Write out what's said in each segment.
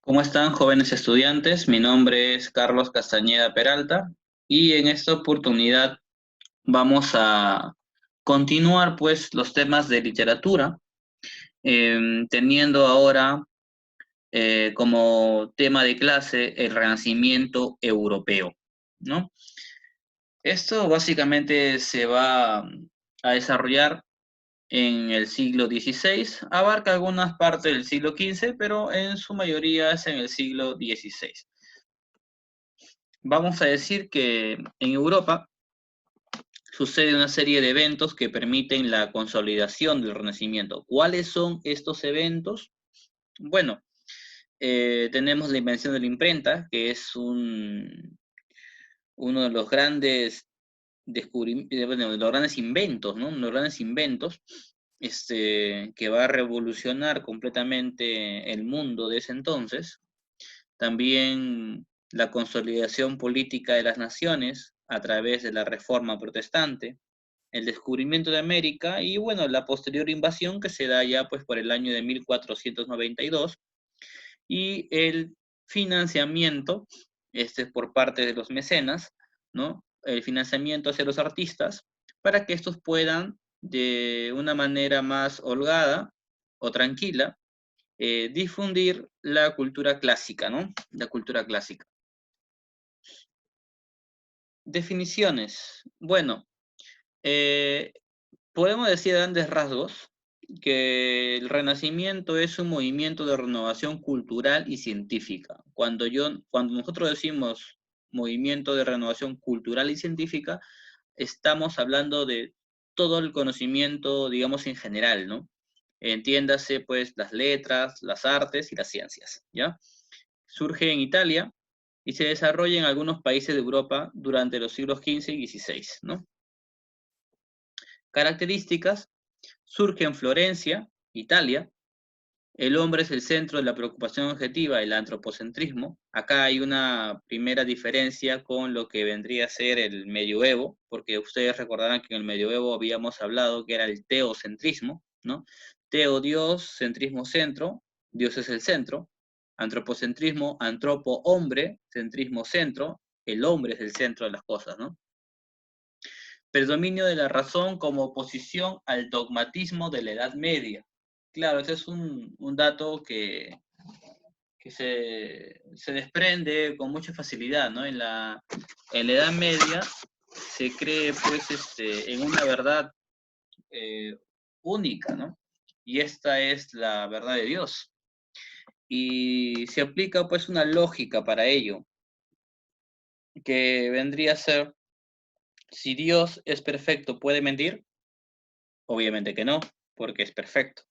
¿Cómo están, jóvenes estudiantes? Mi nombre es Carlos Castañeda Peralta y en esta oportunidad vamos a continuar pues los temas de literatura, teniendo ahora como tema de clase el Renacimiento europeo, ¿no? Esto básicamente se va a desarrollar en el siglo XVI, abarca algunas partes del siglo XV, pero en su mayoría es en el siglo XVI. Vamos a decir que en Europa sucede una serie de eventos que permiten la consolidación del Renacimiento. ¿Cuáles son estos eventos? Bueno, tenemos la invención de la imprenta, que es uno de los grandes bueno, de los grandes inventos, ¿no? Los grandes inventos que va a revolucionar completamente el mundo de ese entonces. También la consolidación política de las naciones a través de la Reforma Protestante, el descubrimiento de América y bueno, la posterior invasión que se da ya pues por el año de 1492 y el financiamiento por parte de los mecenas, ¿no? El financiamiento hacia los artistas para que estos puedan de una manera más holgada o tranquila difundir la cultura clásica, ¿no? La cultura clásica. Definiciones. Bueno, eh, podemos decir a grandes rasgos que el Renacimiento es un movimiento de renovación cultural y científica. Cuando nosotros decimos movimiento de renovación cultural y científica, estamos hablando de todo el conocimiento, digamos, en general, ¿no? Entiéndase, pues, las letras, las artes y las ciencias, ¿ya? Surge en Italia y se desarrolla en algunos países de Europa durante los siglos XV y XVI, ¿no? Características: surge en Florencia, Italia. El hombre es el centro de la preocupación objetiva, el antropocentrismo. Acá hay una primera diferencia con lo que vendría a ser el medioevo, porque ustedes recordarán que en el medioevo habíamos hablado que era el teocentrismo, ¿no? Teo, Dios, centrismo, centro, Dios es el centro. Antropocentrismo, antropo, hombre, centrismo, centro, el hombre es el centro de las cosas, ¿no? Predominio de la razón como oposición al dogmatismo de la Edad Media. Claro, ese es un dato que se desprende con mucha facilidad, ¿no? En la Edad Media se cree, pues, en una verdad eh, única, ¿no? Y esta es la verdad de Dios. Y se aplica, pues, una lógica para ello, que vendría a ser, si Dios es perfecto, ¿puede mentir? Obviamente que no, porque es perfecto.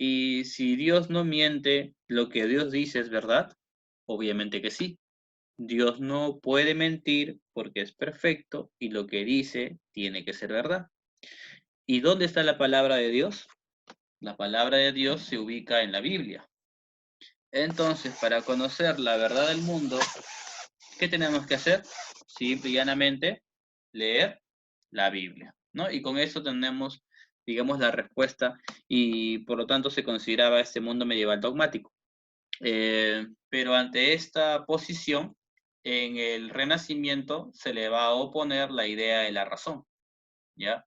Y si Dios no miente, lo que Dios dice es verdad, obviamente que sí. Dios no puede mentir porque es perfecto y lo que dice tiene que ser verdad. ¿Y dónde está la palabra de Dios? La palabra de Dios se ubica en la Biblia. Entonces, para conocer la verdad del mundo, ¿qué tenemos que hacer? Simple y llanamente, leer la Biblia, ¿no? Y con eso tenemos, digamos, la respuesta y por lo tanto se consideraba este mundo medieval dogmático. Pero ante esta posición, en el Renacimiento se le va a oponer la idea de la razón, ¿ya?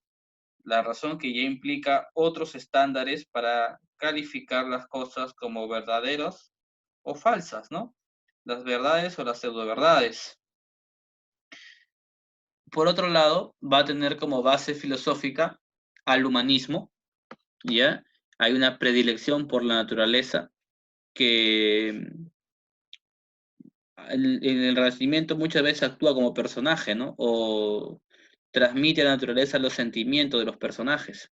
La razón que ya implica otros estándares para calificar las cosas como verdaderas o falsas, ¿no? Las verdades o las pseudoverdades. Por otro lado, va a tener como base filosófica al humanismo, ¿ya? Hay una predilección por la naturaleza que en el Renacimiento muchas veces actúa como personaje, ¿no? O transmite a la naturaleza los sentimientos de los personajes.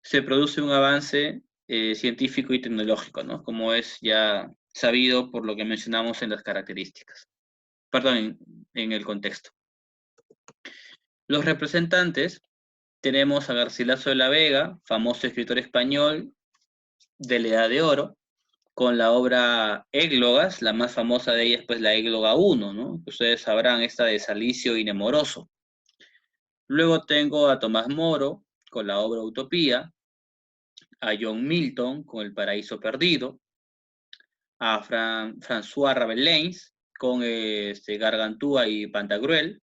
Se produce un avance científico y tecnológico, ¿no? Como es ya sabido por lo que mencionamos en las características. Perdón, en el contexto. Los representantes tenemos a Garcilaso de la Vega, famoso escritor español de la Edad de Oro, con la obra Églogas, la más famosa de ellas, pues la Égloga 1, ¿no? Ustedes sabrán, esta de Salicio y Nemoroso. Luego tengo a Tomás Moro con la obra Utopía, a John Milton con El Paraíso Perdido, a François Rabelais con Gargantúa y Pantagruel,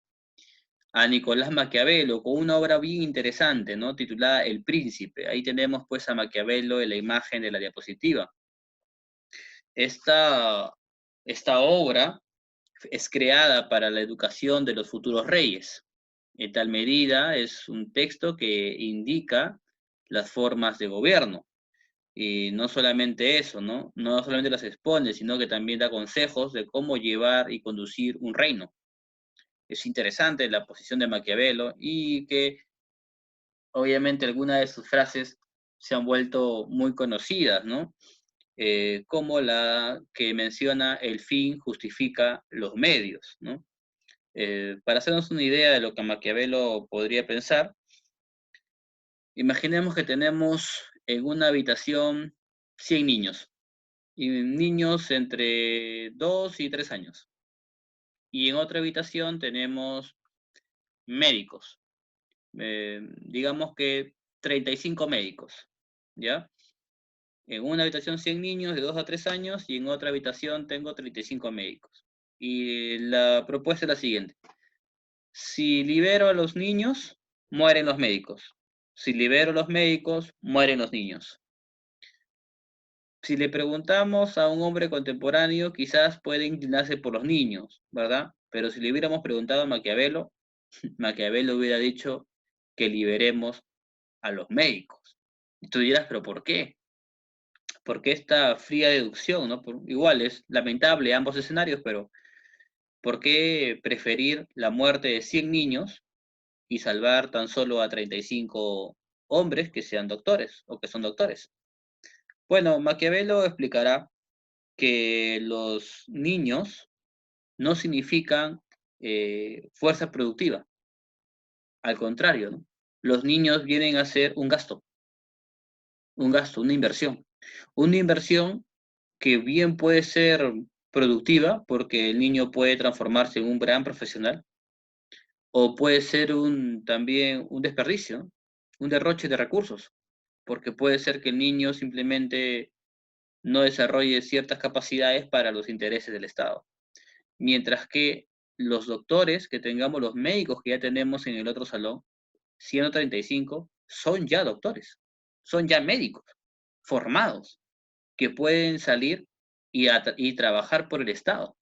a Nicolás Maquiavelo con una obra bien interesante, ¿no? Titulada El Príncipe. Ahí tenemos pues a Maquiavelo en la imagen de la diapositiva. Esta, esta obra es creada para la educación de los futuros reyes. En tal medida es un texto que indica las formas de gobierno. Y no solamente eso, ¿no? No solamente las expone, sino que también da consejos de cómo llevar y conducir un reino. Es interesante la posición de Maquiavelo y que obviamente algunas de sus frases se han vuelto muy conocidas, ¿no? Como la que menciona el fin justifica los medios, ¿no? Para hacernos una idea de lo que Maquiavelo podría pensar, imaginemos que tenemos en una habitación 100 niños, y niños entre 2 y 3 años. Y en otra habitación tenemos médicos, digamos que 35 médicos, ¿ya? En una habitación 100 niños de 2 a 3 años y en otra habitación tengo 35 médicos. Y la propuesta es la siguiente. Si libero a los niños, mueren los médicos. Si libero a los médicos, mueren los niños. Si le preguntamos a un hombre contemporáneo, quizás puede inclinarse por los niños, ¿verdad? Pero si le hubiéramos preguntado a Maquiavelo, Maquiavelo hubiera dicho que liberemos a los médicos. Y tú dirás, ¿pero por qué? Porque esta fría deducción, ¿no? Igual es lamentable ambos escenarios, pero ¿por qué preferir la muerte de 100 niños y salvar tan solo a 35 hombres que sean doctores o que son doctores? Bueno, Maquiavelo explicará que los niños no significan fuerza productiva, al contrario, ¿no? Los niños vienen a ser un gasto, una inversión que bien puede ser productiva porque el niño puede transformarse en un gran profesional o puede ser también un desperdicio, ¿no? Un derroche de recursos, porque puede ser que el niño simplemente no desarrolle ciertas capacidades para los intereses del Estado. Mientras que los doctores que tengamos, los médicos que ya tenemos en el otro salón, 135, son ya doctores, son ya médicos formados que pueden salir y trabajar por el Estado.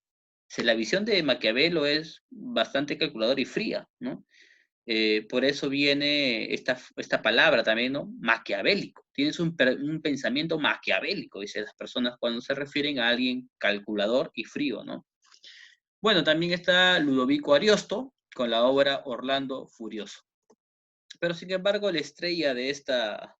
Si la visión de Maquiavelo es bastante calculadora y fría, ¿no? Por eso viene esta palabra también, ¿no? Maquiavélico. Tienes un pensamiento maquiavélico, dicen las personas cuando se refieren a alguien calculador y frío, ¿no? Bueno, también está Ludovico Ariosto con la obra Orlando Furioso. Pero sin embargo, la estrella de esta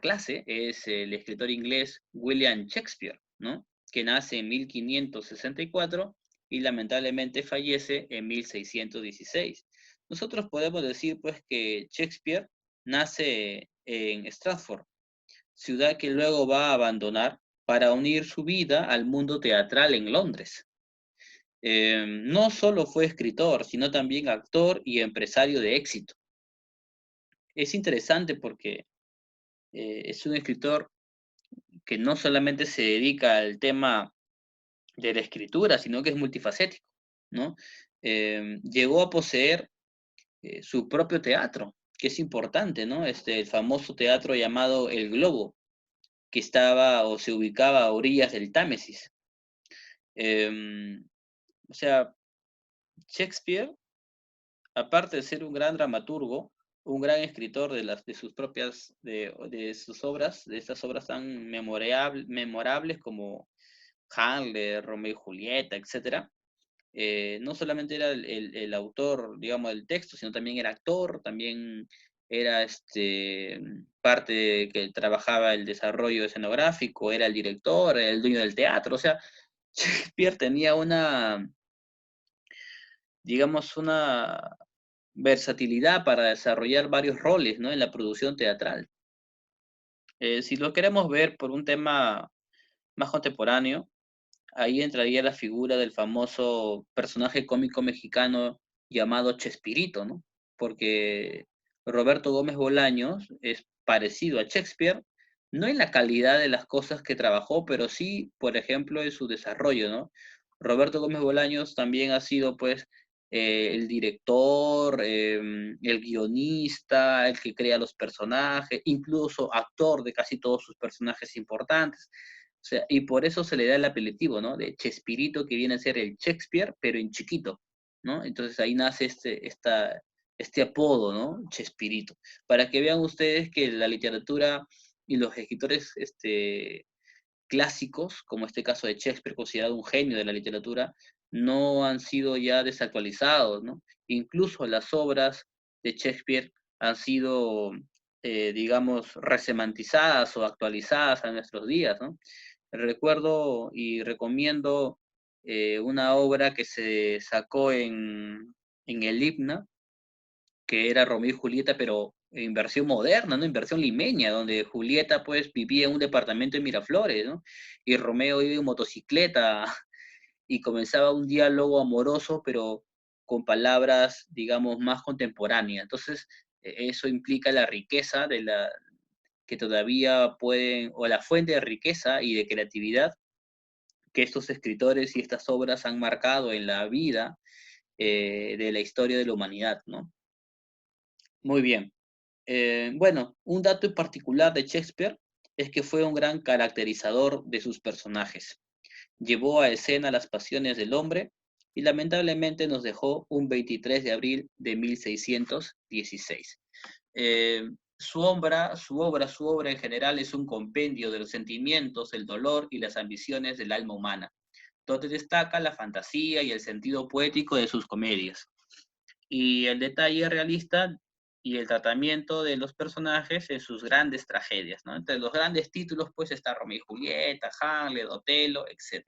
clase es el escritor inglés William Shakespeare, ¿no? Que nace en 1564 y lamentablemente fallece en 1616. Nosotros podemos decir pues que Shakespeare nace en Stratford, ciudad que luego va a abandonar para unir su vida al mundo teatral en Londres. No solo fue escritor, sino también actor y empresario de éxito. Es interesante porque es un escritor que no solamente se dedica al tema de la escritura, sino que es multifacético, ¿no? Llegó a poseer su propio teatro, que es importante, ¿no? El famoso teatro llamado El Globo, que estaba o se ubicaba a orillas del Támesis. O sea, Shakespeare, aparte de ser un gran dramaturgo, un gran escritor de sus propias, de sus obras, de estas obras tan memorables como Hamlet, Romeo y Julieta, etcétera. No solamente era el autor, digamos, del texto, sino también era actor, también era parte que trabajaba el desarrollo escenográfico, era el director, era el dueño del teatro, o sea, Shakespeare tenía digamos, una versatilidad para desarrollar varios roles, ¿no? En la producción teatral. Si lo queremos ver por un tema más contemporáneo, ahí entraría la figura del famoso personaje cómico mexicano llamado Chespirito, ¿no? Porque Roberto Gómez Bolaños es parecido a Shakespeare, no en la calidad de las cosas que trabajó, pero sí, por ejemplo, en su desarrollo, ¿no? Roberto Gómez Bolaños también ha sido, pues, el director, el guionista, el que crea los personajes, incluso actor de casi todos sus personajes importantes. O sea, y por eso se le da el apelativo, ¿no? De Chespirito, que viene a ser el Shakespeare, pero en chiquito, ¿no? Entonces ahí nace este apodo, ¿no? Chespirito. Para que vean ustedes que la literatura y los escritores clásicos, como este caso de Shakespeare, considerado un genio de la literatura, no han sido ya desactualizados, ¿no? Incluso las obras de Shakespeare han sido, digamos, resemantizadas o actualizadas a nuestros días, ¿no? Recuerdo y recomiendo una obra que se sacó en el Himna, que era Romeo y Julieta, pero en versión moderna, ¿no? En versión limeña, donde Julieta pues vivía en un departamento en Miraflores, ¿no? Y Romeo iba en motocicleta y comenzaba un diálogo amoroso, pero con palabras, digamos, más contemporáneas. Entonces, eso implica la riqueza de la que todavía pueden, o la fuente de riqueza y de creatividad que estos escritores y estas obras han marcado en la vida de la historia de la humanidad, ¿no? Muy bien. Bueno, un dato en particular de Shakespeare es que fue un gran caracterizador de sus personajes. Llevó a escena las pasiones del hombre y lamentablemente nos dejó un 23 de abril de 1616. Su obra en general es un compendio de los sentimientos, el dolor y las ambiciones del alma humana, donde destaca la fantasía y el sentido poético de sus comedias y el detalle realista y el tratamiento de los personajes en sus grandes tragedias, ¿no? Entre los grandes títulos, pues está Romeo y Julieta, Hamlet, Otelo, etc.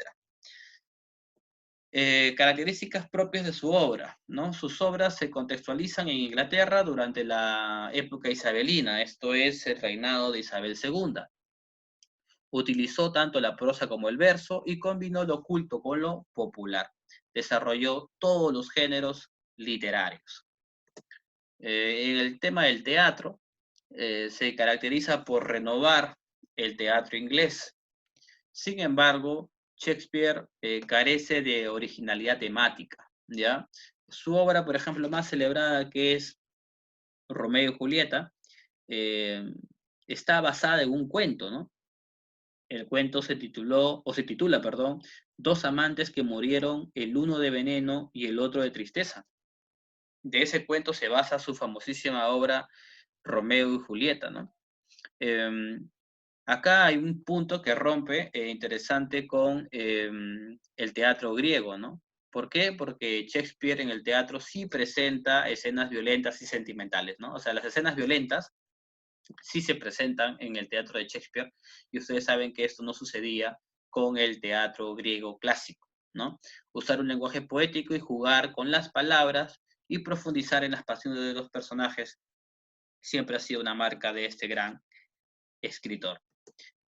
Características propias de su obra, ¿no? Sus obras se contextualizan en Inglaterra durante la época isabelina, esto es el reinado de Isabel II. Utilizó tanto la prosa como el verso y combinó lo culto con lo popular. Desarrolló todos los géneros literarios. En el tema del teatro, se caracteriza por renovar el teatro inglés. Sin embargo, Shakespeare carece de originalidad temática, ¿ya? Su obra, por ejemplo, más celebrada, que es Romeo y Julieta, eh, está basada en un cuento, ¿no? El cuento se titula, perdón, Dos amantes que murieron, el uno de veneno y el otro de tristeza. De ese cuento se basa su famosísima obra Romeo y Julieta, ¿no? Eh, Acá hay un punto que rompe interesante con el teatro griego, ¿no? ¿Por qué? Porque Shakespeare en el teatro sí presenta escenas violentas y sentimentales, ¿no? O sea, las escenas violentas sí se presentan en el teatro de Shakespeare y ustedes saben que esto no sucedía con el teatro griego clásico, ¿no? Usar un lenguaje poético y jugar con las palabras y profundizar en las pasiones de los personajes siempre ha sido una marca de este gran escritor.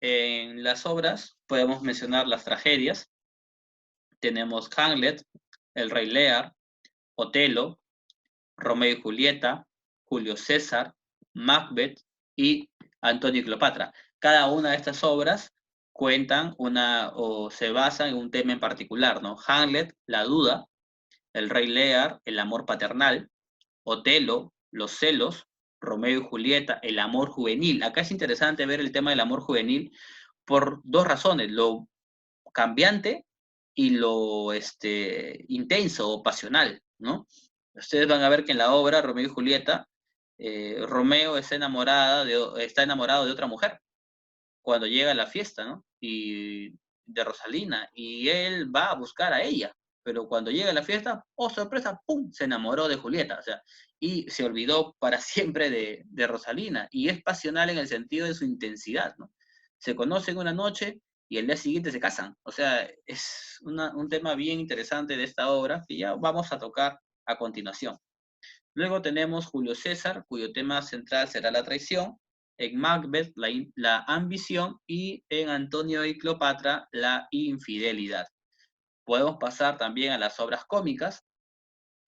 En las obras podemos mencionar las tragedias. Tenemos Hamlet, El Rey Lear, Otelo, Romeo y Julieta, Julio César, Macbeth y Antonio y Cleopatra. Cada una de estas obras cuentan o se basan en un tema en particular, ¿no? Hamlet, la duda, El Rey Lear, el amor paternal, Otelo, los celos, Romeo y Julieta, el amor juvenil. Acá es interesante ver el tema del amor juvenil por dos razones, lo cambiante y lo intenso o pasional, ¿no? Ustedes van a ver que en la obra Romeo y Julieta, Romeo está enamorado de otra mujer cuando llega a la fiesta, ¿no? Y de Rosalina, y él va a buscar a ella, pero cuando llega a la fiesta, oh sorpresa, ¡pum!, se enamoró de Julieta, o sea, y se olvidó para siempre de Rosalina, y es pasional en el sentido de su intensidad, ¿no? Se conocen una noche y el día siguiente se casan, o sea, es un tema bien interesante de esta obra que ya vamos a tocar a continuación. Luego tenemos Julio César, cuyo tema central será la traición, en Macbeth la ambición y en Antonio y Cleopatra la infidelidad. Podemos pasar también a las obras cómicas,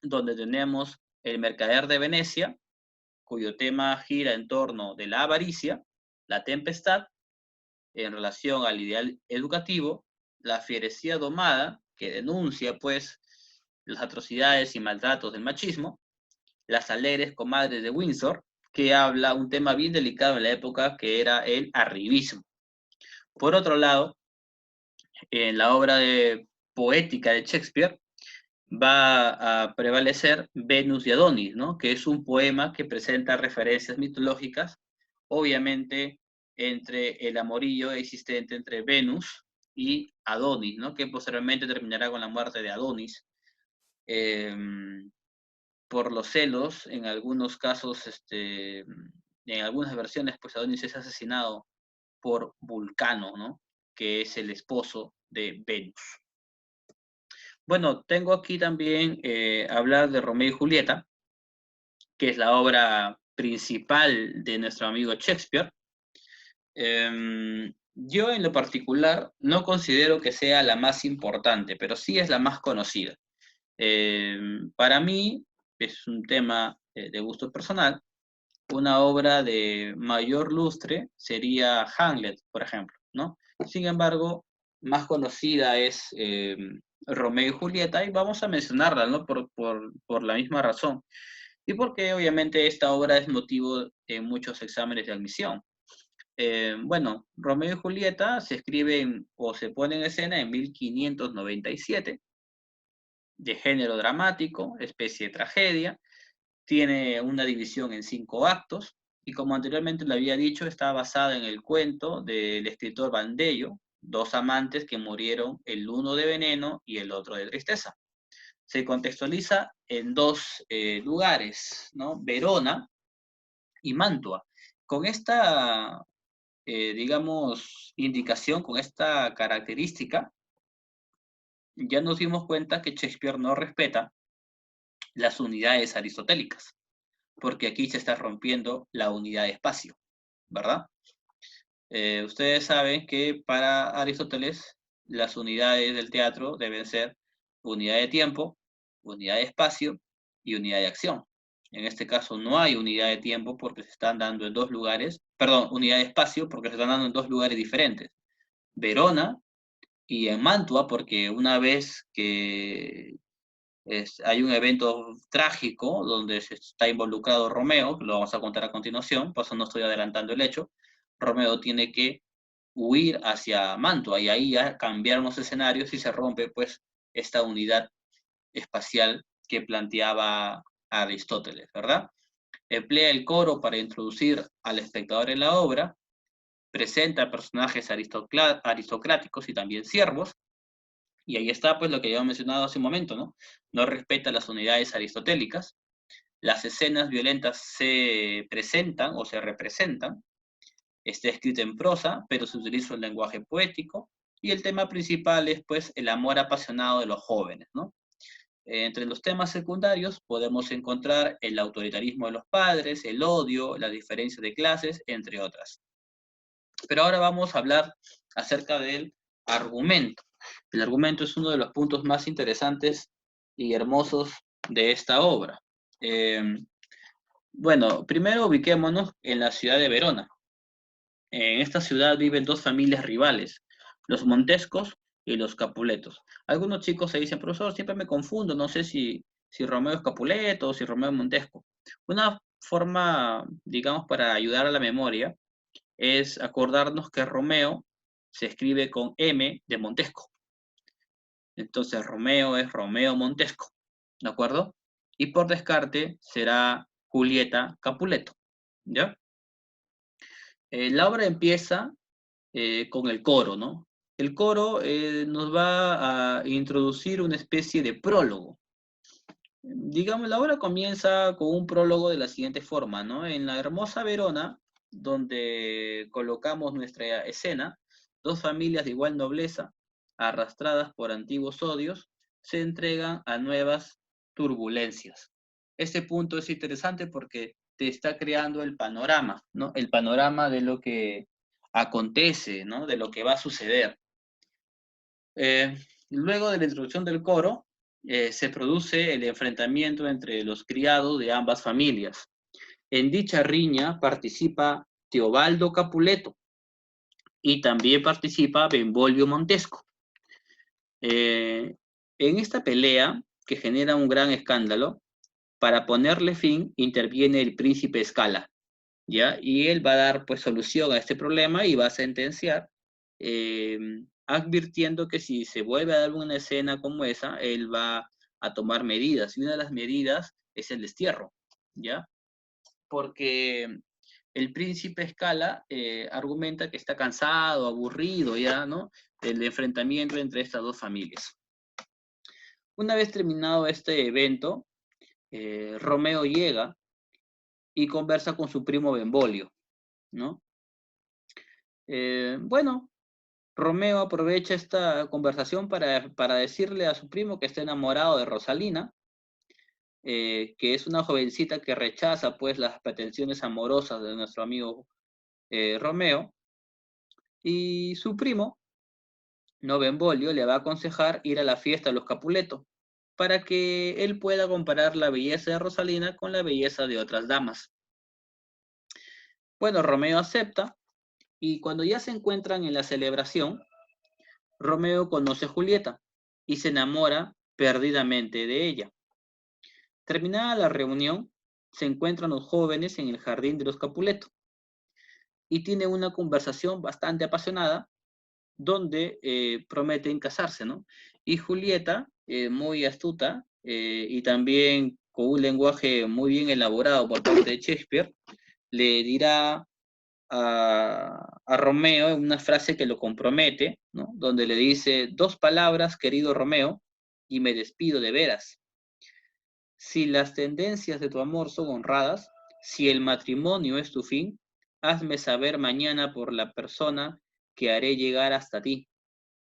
donde tenemos El Mercader de Venecia, cuyo tema gira en torno de la avaricia, La Tempestad en relación al ideal educativo, la fierecía domada, que denuncia pues las atrocidades y maltratos del machismo, las alegres comadres de Windsor, que habla un tema bien delicado en la época, que era el arribismo. Por otro lado, en la obra de poética de Shakespeare va a prevalecer Venus y Adonis, ¿no? Que es un poema que presenta referencias mitológicas, obviamente entre el amorillo existente entre Venus y Adonis, ¿no? Que posteriormente terminará con la muerte de Adonis. Eh, por los celos, en algunos casos, en algunas versiones, pues Adonis es asesinado por Vulcano, ¿no? Que es el esposo de Venus. Bueno, tengo aquí también hablar de Romeo y Julieta, que es la obra principal de nuestro amigo Shakespeare. Yo en lo particular no considero que sea la más importante, pero sí es la más conocida. Para mí es un tema de gusto personal. Una obra de mayor lustre sería Hamlet, por ejemplo, ¿no? Sin embargo, más conocida es Romeo y Julieta, y vamos a mencionarla, ¿no? Por la misma razón. Y porque obviamente esta obra es motivo de muchos exámenes de admisión. Bueno, Romeo y Julieta se escribe o se pone en escena en 1597, de género dramático, especie de tragedia. Tiene una división en 5 actos y, como anteriormente le había dicho, está basada en el cuento del escritor Bandello, dos amantes que murieron, el uno de veneno y el otro de tristeza. Se contextualiza en dos lugares, ¿no? Verona y Mantua. Con esta, digamos, indicación, con esta característica, ya nos dimos cuenta que Shakespeare no respeta las unidades aristotélicas, porque aquí se está rompiendo la unidad de espacio, ¿verdad? Ustedes saben que para Aristóteles las unidades del teatro deben ser unidad de tiempo, unidad de espacio y unidad de acción. En este caso no hay unidad de tiempo porque se están dando en dos lugares, perdón, unidad de espacio porque se están dando en dos lugares diferentes. Verona y en Mantua, porque una vez que hay un evento trágico donde se está involucrado Romeo, que lo vamos a contar a continuación, por eso no estoy adelantando el hecho. Romeo tiene que huir hacia Mantua y ahí ya cambiaron los escenarios y se rompe pues esta unidad espacial que planteaba Aristóteles, ¿verdad? Emplea el coro para introducir al espectador en la obra, presenta personajes aristocráticos y también siervos, y ahí está, pues, lo que ya he mencionado hace un momento, ¿no? No respeta las unidades aristotélicas, las escenas violentas se presentan o se representan, está escrito en prosa, pero se utiliza un lenguaje poético, y el tema principal es, pues, el amor apasionado de los jóvenes, ¿no? Entre los temas secundarios podemos encontrar el autoritarismo de los padres, el odio, la diferencia de clases, entre otras. Pero ahora vamos a hablar acerca del argumento. El argumento es uno de los puntos más interesantes y hermosos de esta obra. Bueno, primero ubiquémonos en la ciudad de Verona. En esta ciudad viven dos familias rivales, los Montescos y los Capuletos. Algunos chicos se dicen, profesor, siempre me confundo, no sé si Romeo es Capuleto o si Romeo es Montesco. Una forma, digamos, para ayudar a la memoria es acordarnos que Romeo se escribe con M de Montesco. Entonces Romeo es Romeo Montesco, ¿de acuerdo? Y por descarte será Julieta Capuleto, ¿ya? La obra empieza con el coro, ¿no? El coro nos va a introducir una especie de prólogo. Digamos, la obra comienza con un prólogo de la siguiente forma, ¿no? En la hermosa Verona, donde colocamos nuestra escena, dos familias de igual nobleza, arrastradas por antiguos odios, se entregan a nuevas turbulencias. Este punto es interesante porque te está creando el panorama, ¿no? El panorama de lo que acontece, ¿no? De lo que va a suceder. Luego de la introducción del coro, se produce el enfrentamiento entre los criados de ambas familias. En dicha riña participa Teobaldo Capuleto, y también participa Benvolio Montesco. En esta pelea, que genera un gran escándalo, para ponerle fin interviene el príncipe Scala, ¿ya? Y él va a dar pues solución a este problema y va a sentenciar, eh, advirtiendo que si se vuelve a dar una escena como esa, él va a tomar medidas. Y una de las medidas es el destierro, ¿ya? Porque el príncipe Scala argumenta que está cansado, aburrido ya, ¿no? El enfrentamiento entre estas dos familias. Una vez terminado este evento, Romeo llega y conversa con su primo Benvolio, ¿no? Bueno, Romeo aprovecha esta conversación para decirle a su primo que está enamorado de Rosalina, que es una jovencita que rechaza pues las pretensiones amorosas de nuestro amigo Romeo, y su primo, no Benvolio, le va a aconsejar ir a la fiesta de los Capuleto, para que él pueda comparar la belleza de Rosalina con la belleza de otras damas. Bueno, Romeo acepta, y cuando ya se encuentran en la celebración, Romeo conoce a Julieta y se enamora perdidamente de ella. Terminada la reunión, se encuentran los jóvenes en el jardín de los Capuleto y tienen una conversación bastante apasionada donde prometen casarse, ¿no? Y Julieta, muy astuta y también con un lenguaje muy bien elaborado por parte de Shakespeare, le dirá a Romeo una frase que lo compromete, ¿no? Donde le dice: dos palabras, querido Romeo, y me despido de veras. Si las tendencias de tu amor son honradas, si el matrimonio es tu fin, hazme saber mañana por la persona que haré llegar hasta ti,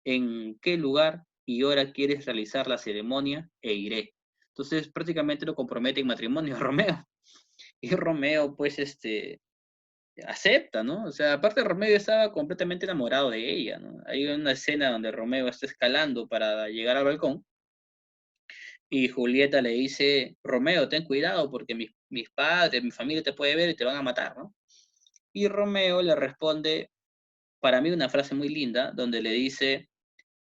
en qué lugar y hora quieres realizar la ceremonia e iré. Entonces prácticamente lo compromete en matrimonio a Romeo. Y Romeo pues acepta, ¿no? O sea, aparte Romeo estaba completamente enamorado de ella, ¿no? Hay una escena donde Romeo está escalando para llegar al balcón y Julieta le dice: Romeo, ten cuidado porque mis padres, mi familia te puede ver y te van a matar, ¿no? Y Romeo le responde, para mí una frase muy linda, donde le dice: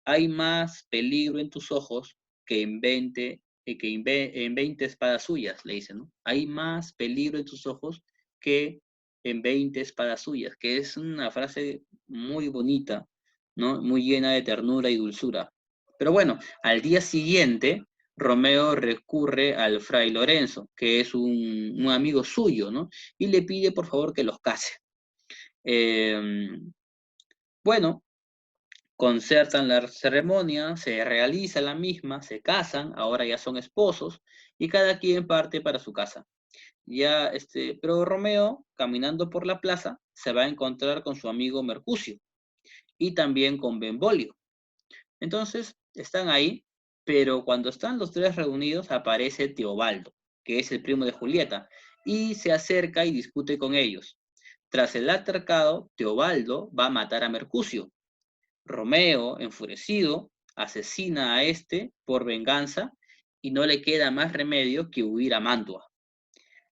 hay más peligro en tus ojos que en 20 espadas suyas, le dice, ¿no? Hay más peligro en tus ojos que en 20 espadas suyas, que es una frase muy bonita, ¿no? Muy llena de ternura y dulzura. Pero bueno, al día siguiente, Romeo recurre al fray Lorenzo, que es un amigo suyo, ¿no? Y le pide por favor que los case. Eh, bueno, concertan la ceremonia, se realiza la misma, se casan, ahora ya son esposos, y cada quien parte para su casa. Ya, pero Romeo, caminando por la plaza, se va a encontrar con su amigo Mercucio y también con Benvolio. Entonces, están ahí, pero cuando están los tres reunidos, aparece Teobaldo, que es el primo de Julieta, y se acerca y discute con ellos. Tras el altercado, Teobaldo va a matar a Mercucio. Romeo, enfurecido, asesina a este por venganza y no le queda más remedio que huir a Mantua.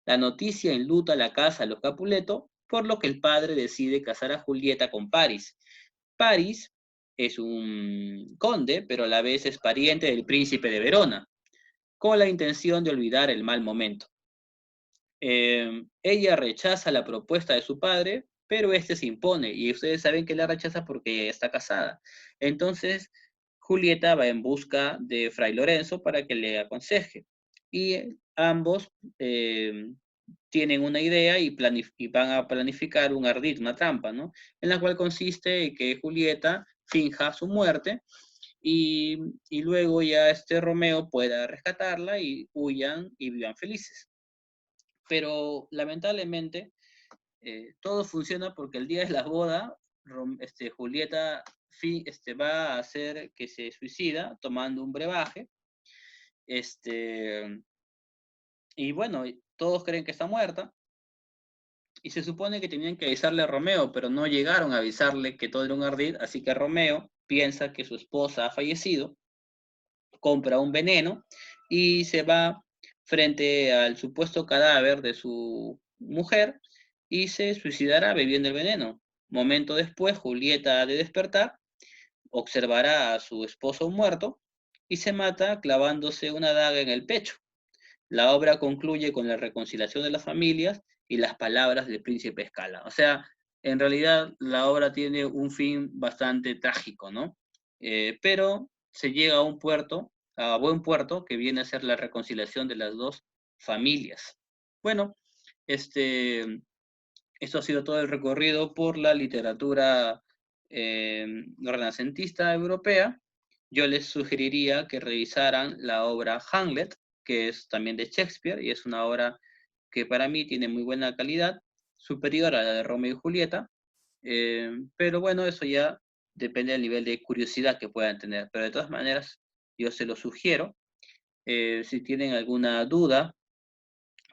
La noticia enluta la casa de los Capuleto, por lo que el padre decide casar a Julieta con Paris. Paris es un conde, pero a la vez es pariente del príncipe de Verona, con la intención de olvidar el mal momento. Ella rechaza la propuesta de su padre, pero este se impone y ustedes saben que la rechaza porque ella está casada. Entonces, Julieta va en busca de Fray Lorenzo para que le aconseje y ambos tienen una idea y van a planificar un ardid, una trampa, ¿no? En la cual consiste en que Julieta finja su muerte y, y luego ya Romeo pueda rescatarla y huyan y vivan felices. Pero lamentablemente todo funciona porque el día de la boda, Julieta va a hacer que se suicida tomando un brebaje, este, y bueno, todos creen que está muerta, y se supone que tenían que avisarle a Romeo, pero no llegaron a avisarle que todo era un ardid, así que Romeo piensa que su esposa ha fallecido, compra un veneno y se va frente al supuesto cadáver de su mujer y se suicidará bebiendo el veneno. Momento después, Julieta ha de despertar, observará a su esposo muerto y se mata clavándose una daga en el pecho. La obra concluye con la reconciliación de las familias y las palabras del príncipe Scala. O sea, en realidad la obra tiene un fin bastante trágico, ¿no? Pero se llega a un puerto, a buen puerto, que viene a ser la reconciliación de las dos familias. Bueno, este, esto ha sido todo el recorrido por la literatura renacentista europea. Yo les sugeriría que revisaran la obra Hamlet, que es también de Shakespeare, y es una obra que para mí tiene muy buena calidad, superior a la de Romeo y Julieta, pero bueno, eso ya depende del nivel de curiosidad que puedan tener. Pero de todas maneras, yo se lo sugiero. Si tienen alguna duda,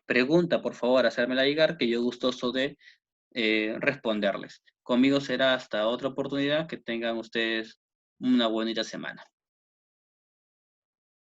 pregunta, por favor, hacérmela llegar, que yo gustoso de responderles. Conmigo será hasta otra oportunidad. Que tengan ustedes una bonita semana.